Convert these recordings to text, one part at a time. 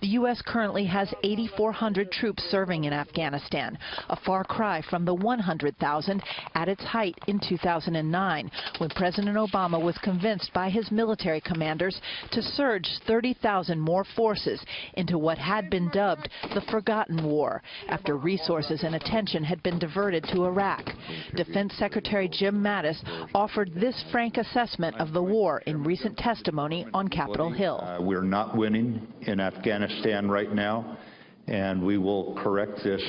The U.S. currently has 8,400 troops serving in Afghanistan, a far cry from the 100,000 at its height in 2009, when President Obama was convinced by his military commanders to surge 30,000 more forces into what had been dubbed the Forgotten War, after resources and attention had been diverted to Iraq. Defense Secretary Jim Mattis offered this frank assessment of the war in recent testimony on Capitol Hill. We're not winning in Afghanistan right now, and we will correct this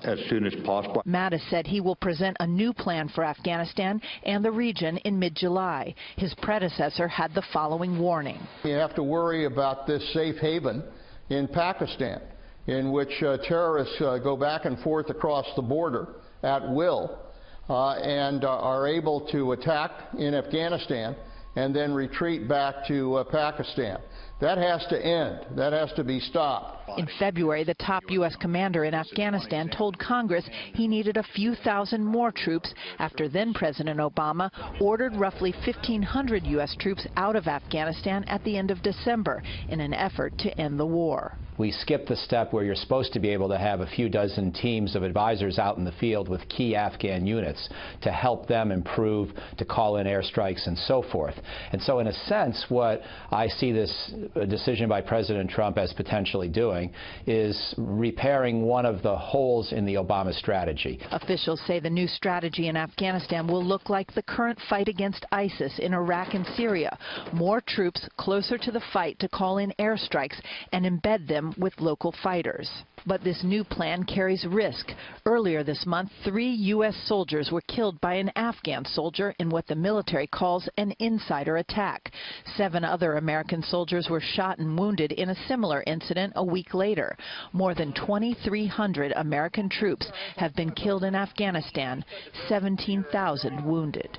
as soon as possible. Mattis said he will present a new plan for Afghanistan and the region in mid-July. His predecessor had the following warning. You have to worry about this safe haven in Pakistan, in which terrorists go back and forth across the border at will and are able to attack in Afghanistan and then retreat back to Pakistan. That has to end. That has to be stopped. In February, the top U.S. commander in Afghanistan told Congress he needed a few thousand more troops after then-President Obama ordered roughly 1,500 U.S. troops out of Afghanistan at the end of December in an effort to end the war. We skipped the step where you're supposed to be able to have a few dozen teams of advisors out in the field with key Afghan units to help them improve, to call in airstrikes and so forth. And so in a sense, what I see this decision by President Trump as potentially doing is repairing one of the holes in the Obama strategy. Officials say the new strategy in Afghanistan will look like the current fight against ISIS in Iraq and Syria. More troops closer to the fight to call in airstrikes and embed them with local fighters. But this new plan carries risk. Earlier this month, 3 U.S. soldiers were killed by an Afghan soldier in what the military calls an insider attack. 7 other American soldiers were shot and wounded in a similar incident a week later. More than 2,300 American troops have been killed in Afghanistan, 17,000 wounded.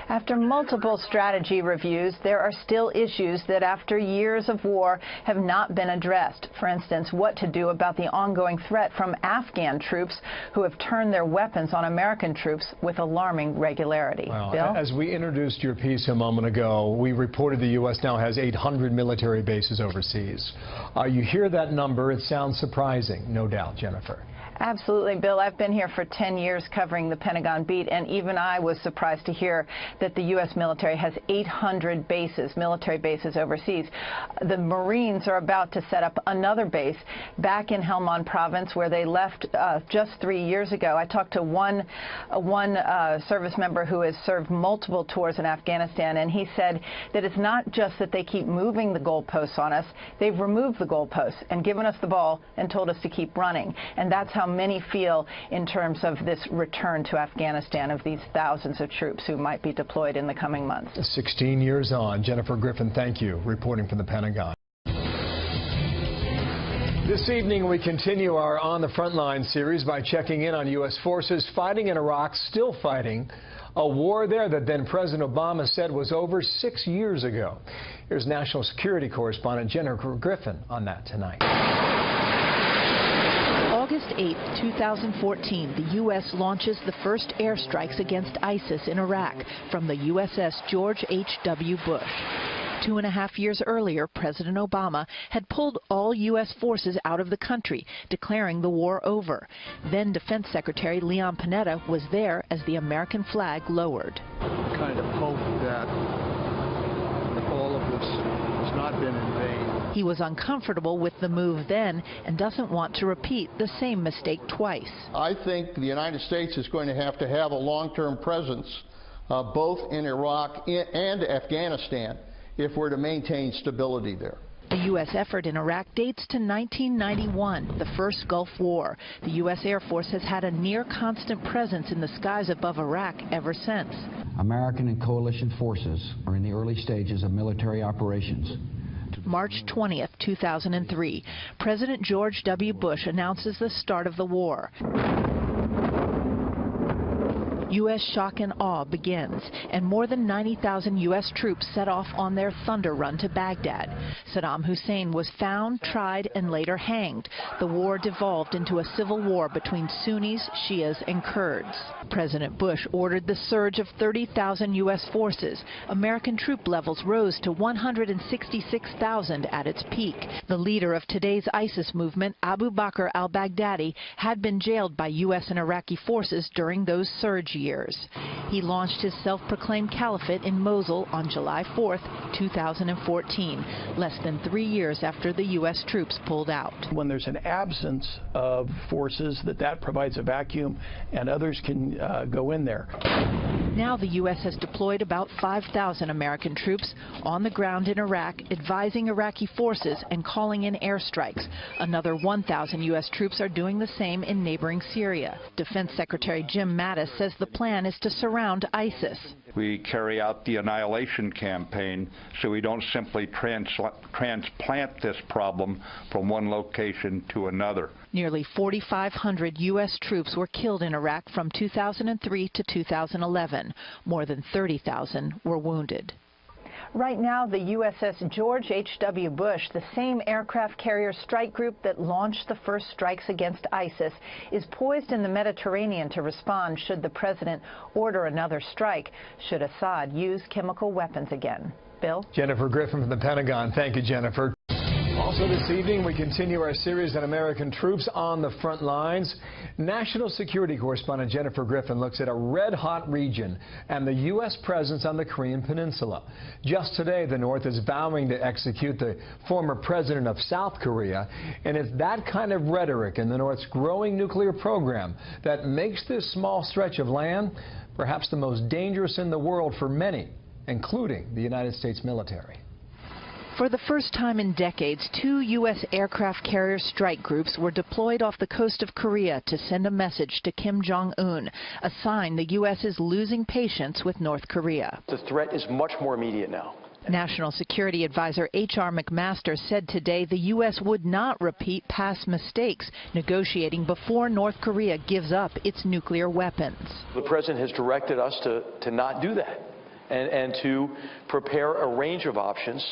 After multiple strategy reviews, there are still issues that after years of war have not been addressed. For instance, what to do about the ongoing threat from Afghan troops who have turned their weapons on American troops with alarming regularity. Well, Bill? As we introduced your piece a moment ago, we reported the U.S. now has 800 military bases overseas. You hear that number, it sounds surprising, no doubt, Jennifer. Absolutely, Bill. I've been here for 10 years covering the Pentagon beat, and even I was surprised to hear that the U.S. military has 800 bases, military bases overseas. The Marines are about to set up another base back in Helmand Province, where they left just 3 years ago. I talked to one service member who has served multiple tours in Afghanistan, and he said that it's not just that they keep moving the goalposts on us. They've removed the goalposts and given us the ball and told us to keep running. And that's how many feel in terms of this return to Afghanistan of these thousands of troops who might be deployed in the coming months. 16 years on. Jennifer Griffin, thank you, reporting from the Pentagon. This evening, we continue our On the Frontline series by checking in on U.S. forces fighting in Iraq, still fighting a war there that then President Obama said was over 6 years ago. Here's national security correspondent Jennifer Griffin on that tonight. August 8, 2014, the U.S. launches the first airstrikes against ISIS in Iraq from the USS George H.W. Bush. 2.5 years earlier, President Obama had pulled all U.S. forces out of the country, declaring the war over. Then Defense Secretary Leon Panetta was there as the American flag lowered. Kind of hope that all of this has not been in vain. He was uncomfortable with the move then and doesn't want to repeat the same mistake twice. I think the United States is going to have a long-term presence both in Iraq and Afghanistan if we're to maintain stability there. The U.S. effort in Iraq dates to 1991, the first Gulf War. The U.S. Air Force has had a near-constant presence in the skies above Iraq ever since. American and coalition forces are in the early stages of military operations. March 20th, 2003, President George W. Bush announces the start of the war. U.S. shock and awe begins, and more than 90,000 U.S. troops set off on their thunder run to Baghdad. Saddam Hussein was found, tried, and later hanged. The war devolved into a civil war between Sunnis, Shias, and Kurds. President Bush ordered the surge of 30,000 U.S. forces. American troop levels rose to 166,000 at its peak. The leader of today's ISIS movement, Abu Bakr al-Baghdadi, had been jailed by U.S. and Iraqi forces during those surge years. He launched his self-proclaimed caliphate in Mosul on July 4, 2014, less than 3 years after the U.S. troops pulled out. When there's an absence of forces, that provides a vacuum, and others can go in there. Now the U.S. has deployed about 5,000 American troops on the ground in Iraq, advising Iraqi forces and calling in airstrikes. Another 1,000 U.S. troops are doing the same in neighboring Syria. Defense Secretary Jim Mattis says the plan is to surround ISIS. We carry out the annihilation campaign so we don't simply transplant this problem from one location to another. Nearly 4,500 U.S. troops were killed in Iraq from 2003 to 2011. More than 30,000 were wounded. Right now, the USS George H.W. Bush, the same aircraft carrier strike group that launched the first strikes against ISIS, is poised in the Mediterranean to respond should the president order another strike, should Assad use chemical weapons again. Bill? Jennifer Griffin from the Pentagon. Thank you, Jennifer. Also this evening, we continue our series on American troops on the front lines. National security correspondent Jennifer Griffin looks at a red-hot region and the U.S. presence on the Korean Peninsula. Just today, the North is vowing to execute the former president of South Korea, and it's that kind of rhetoric in the North's growing nuclear program that makes this small stretch of land perhaps the most dangerous in the world for many, including the United States military. For the first time in decades, 2 U.S. aircraft carrier strike groups were deployed off the coast of Korea to send a message to Kim Jong-un, a sign the U.S. is losing patience with North Korea. The threat is much more immediate now. National Security Advisor H.R. McMaster said today the U.S. would not repeat past mistakes negotiating before North Korea gives up its nuclear weapons. The president has directed us to not do that and to prepare a range of options,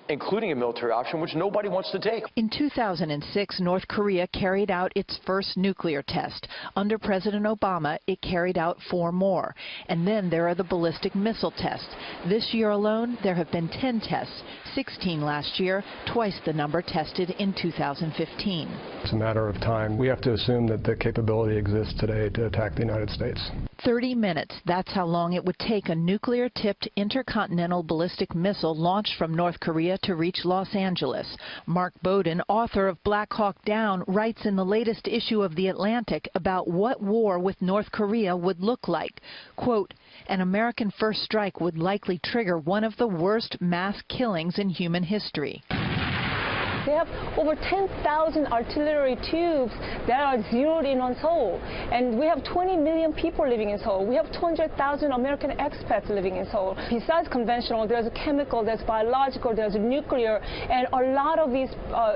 including a military option, which nobody wants to take. In 2006, North Korea carried out its first nuclear test. Under President Obama, it carried out 4 more. And then there are the ballistic missile tests. This year alone, there have been 10 tests, 16 last year, twice the number tested in 2015. It's a matter of time. We have to assume that the capability exists today to attack the United States. 30 minutes, that's how long it would take a nuclear-tipped intercontinental ballistic missile launched from North Korea to reach Los Angeles. Mark Bowden, author of Black Hawk Down, writes in the latest issue of The Atlantic about what war with North Korea would look like. Quote, an American first strike would likely trigger one of the worst mass killings in human history. They have over 10,000 artillery tubes that are zeroed in on Seoul. And we have 20 million people living in Seoul. We have 200,000 American expats living in Seoul. Besides conventional, there's a chemical, there's biological, there's nuclear, and a lot of these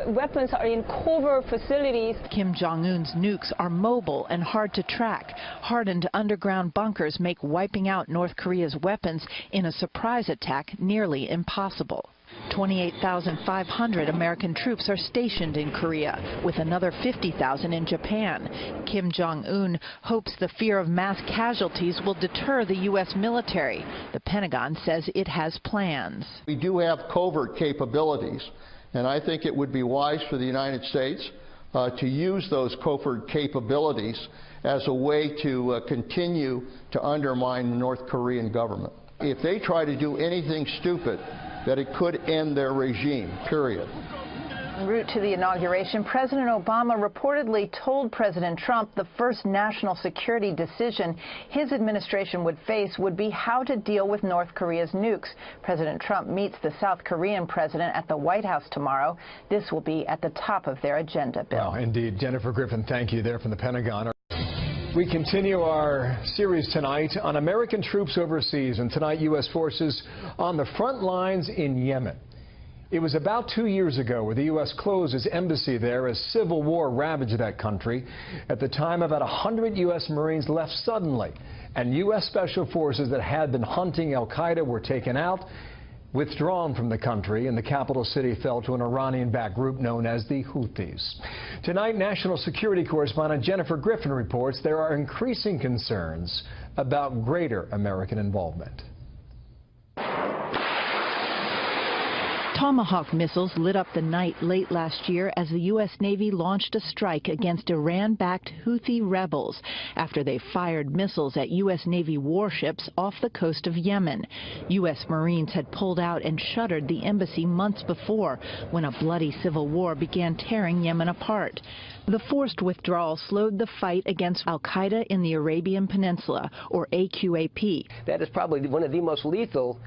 weapons are in covert facilities. Kim Jong-un's nukes are mobile and hard to track. Hardened underground bunkers make wiping out North Korea's weapons in a surprise attack nearly impossible. 28,500 American troops are stationed in Korea, with another 50,000 in Japan. Kim Jong-un hopes the fear of mass casualties will deter the U.S. military. The Pentagon says it has plans. We do have covert capabilities, and I think it would be wise for the United States to use those covert capabilities as a way to continue to undermine the North Korean government. If they try to do anything stupid, that it could end their regime, period. En route to the inauguration, President Obama reportedly told President Trump the first national security decision his administration would face would be how to deal with North Korea's nukes. President Trump meets the South Korean president at the White House tomorrow. This will be at the top of their agenda, Bill. Well, indeed. Jennifer Griffin, thank you there from the Pentagon. We continue our series tonight on American troops overseas, and tonight U.S. forces on the front lines in Yemen. It was about 2 years ago where the U.S. closed its embassy there as civil war ravaged that country. At the time, about 100 U.S. Marines left suddenly, and U.S. Special Forces that had been hunting al-Qaeda were taken out, withdrawn from the country, and the capital city fell to an Iranian-backed group known as the Houthis. Tonight, national security correspondent Jennifer Griffin reports there are increasing concerns about greater American involvement. Tomahawk missiles lit up the night late last year as the U.S. Navy launched a strike against Iran-backed Houthi rebels after they fired missiles at U.S. Navy warships off the coast of Yemen. U.S. Marines had pulled out and shuttered the embassy months before when a bloody civil war began tearing Yemen apart. The forced withdrawal slowed the fight against al-Qaeda in the Arabian Peninsula, or AQAP. That is probably one of the most lethal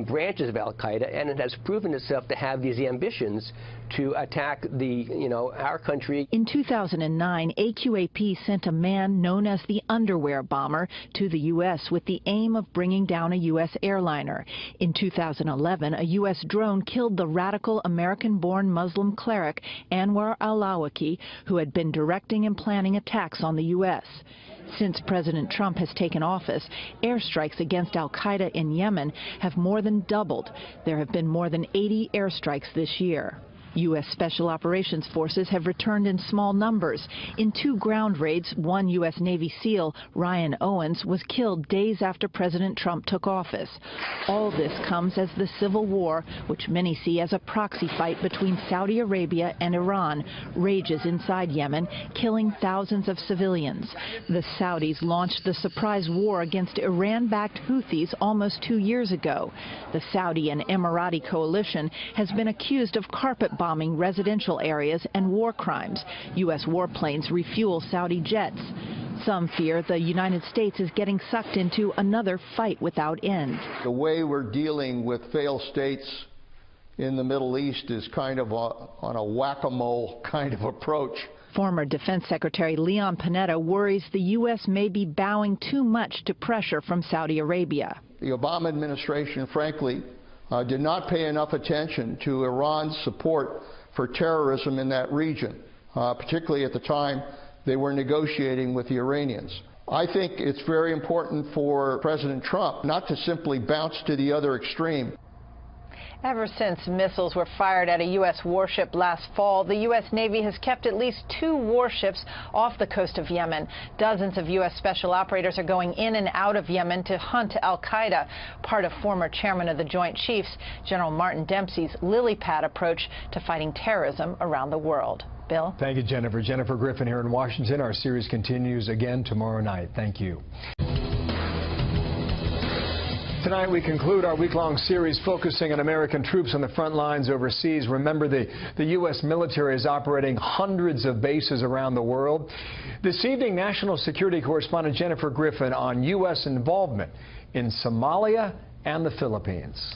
branches of al-Qaeda, and it has proven itself to have these ambitions to attack our country. In 2009, AQAP sent a man known as the Underwear Bomber to the U.S. with the aim of bringing down a U.S. airliner. In 2011, a U.S. drone killed the radical American-born Muslim cleric Anwar al-Awlaki, who had been directing and planning attacks on the U.S. Since President Trump has taken office, airstrikes against al-Qaeda in Yemen have more than doubled. There have been more than 80 airstrikes this year. U.S. Special Operations Forces have returned in small numbers. In 2 ground raids, one U.S. Navy SEAL, Ryan Owens, was killed days after President Trump took office. All this comes as the civil war, which many see as a proxy fight between Saudi Arabia and Iran, rages inside Yemen, killing thousands of civilians. The Saudis launched the surprise war against Iran-backed Houthis almost 2 years ago. The Saudi and Emirati coalition has been accused of carpet bombing residential areas and war crimes. U.S. warplanes refuel Saudi jets. Some fear the United States is getting sucked into another fight without end. The way we're dealing with failed states in the Middle East is kind of on a whack-a-mole kind of approach. Former Defense Secretary Leon Panetta worries the U.S. may be bowing too much to pressure from Saudi Arabia. The Obama administration, frankly, did not pay enough attention to Iran's support for terrorism in that region, particularly at the time they were negotiating with the Iranians. I think it's very important for President Trump not to simply bounce to the other extreme. Ever since missiles were fired at a U.S. warship last fall, the U.S. Navy has kept at least 2 warships off the coast of Yemen. Dozens of U.S. special operators are going in and out of Yemen to hunt al-Qaeda, part of former chairman of the Joint Chiefs, General Martin Dempsey's lily pad approach to fighting terrorism around the world. Bill? Thank you, Jennifer. Jennifer Griffin here in Washington. Our series continues again tomorrow night. Thank you. Tonight we conclude our week-long series focusing on American troops on the front lines overseas. Remember, the U.S. military is operating hundreds of bases around the world. This evening, national security correspondent Jennifer Griffin on U.S. involvement in Somalia and the Philippines.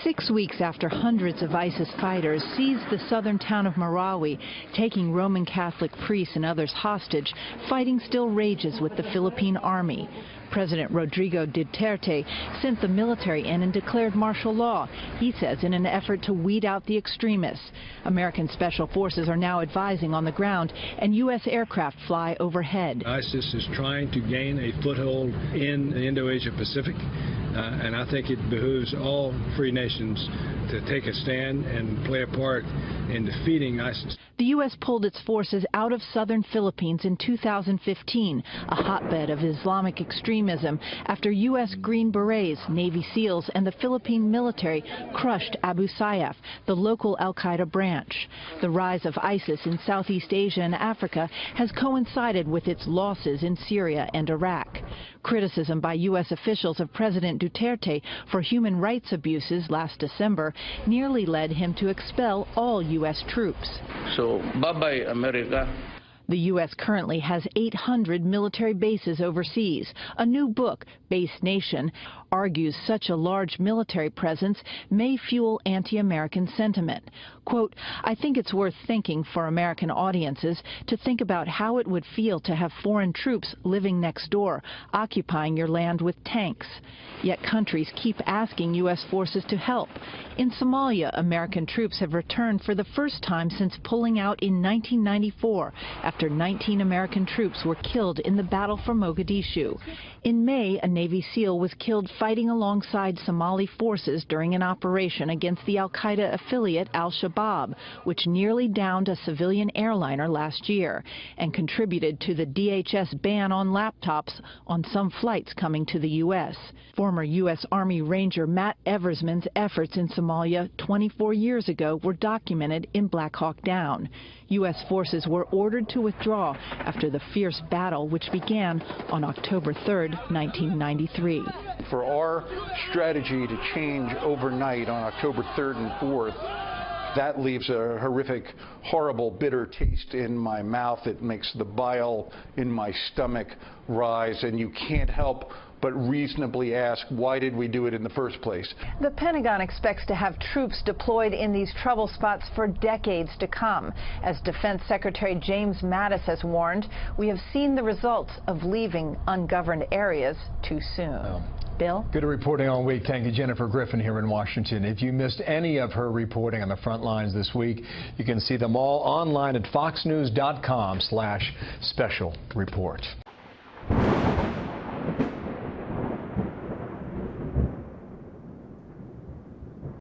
6 weeks after hundreds of ISIS fighters seized the southern town of Marawi, taking Roman Catholic priests and others hostage, fighting still rages with the Philippine army. President Rodrigo Duterte sent the military in and declared martial law, he says, in an effort to weed out the extremists. American special forces are now advising on the ground, and U.S. aircraft fly overhead. ISIS is trying to gain a foothold in the Indo-Asia Pacific, and I think it behooves all free nations to take a stand and play a part in defeating ISIS. The U.S. pulled its forces out of southern Philippines in 2015, a hotbed of Islamic extremism, after U.S. Green Berets, Navy SEALs, and the Philippine military crushed Abu Sayyaf, the local al-Qaeda branch. The rise of ISIS in Southeast Asia and Africa has coincided with its losses in Syria and Iraq. Criticism by U.S. officials of President Duterte for human rights abuses last December nearly led him to expel all U.S. troops. So, bye-bye, America. The U.S. currently has 800 military bases overseas. A new book, Base Nation, argues such a large military presence may fuel anti-American sentiment. Quote, I think it's worth thinking for American audiences to think about how it would feel to have foreign troops living next door, occupying your land with tanks. Yet countries keep asking U.S. forces to help. In Somalia, American troops have returned for the first time since pulling out in 1994 after 19 American troops were killed in the battle for Mogadishu. In May, a Navy SEAL was killed fighting alongside Somali forces during an operation against the al-Qaeda affiliate al-Shabaab, which nearly downed a civilian airliner last year and contributed to the DHS ban on laptops on some flights coming to the U.S. Former U.S. Army Ranger Matt Eversman's efforts in Somalia 24 years ago were documented in Black Hawk Down. U.S. forces were ordered to withdraw after the fierce battle which began on October 3, 1993. For our strategy to change overnight on October 3rd and 4th, that leaves a horrific, horrible, bitter taste in my mouth. It makes the bile in my stomach rise, and you can't help but reasonably ask, why did we do it in the first place? The Pentagon expects to have troops deployed in these trouble spots for decades to come. As Defense Secretary James Mattis has warned, we have seen the results of leaving ungoverned areas too soon. Bill? Good reporting all week. Thank you, Jennifer Griffin here in Washington. If you missed any of her reporting on the front lines this week, you can see them all online at foxnews.com/special report.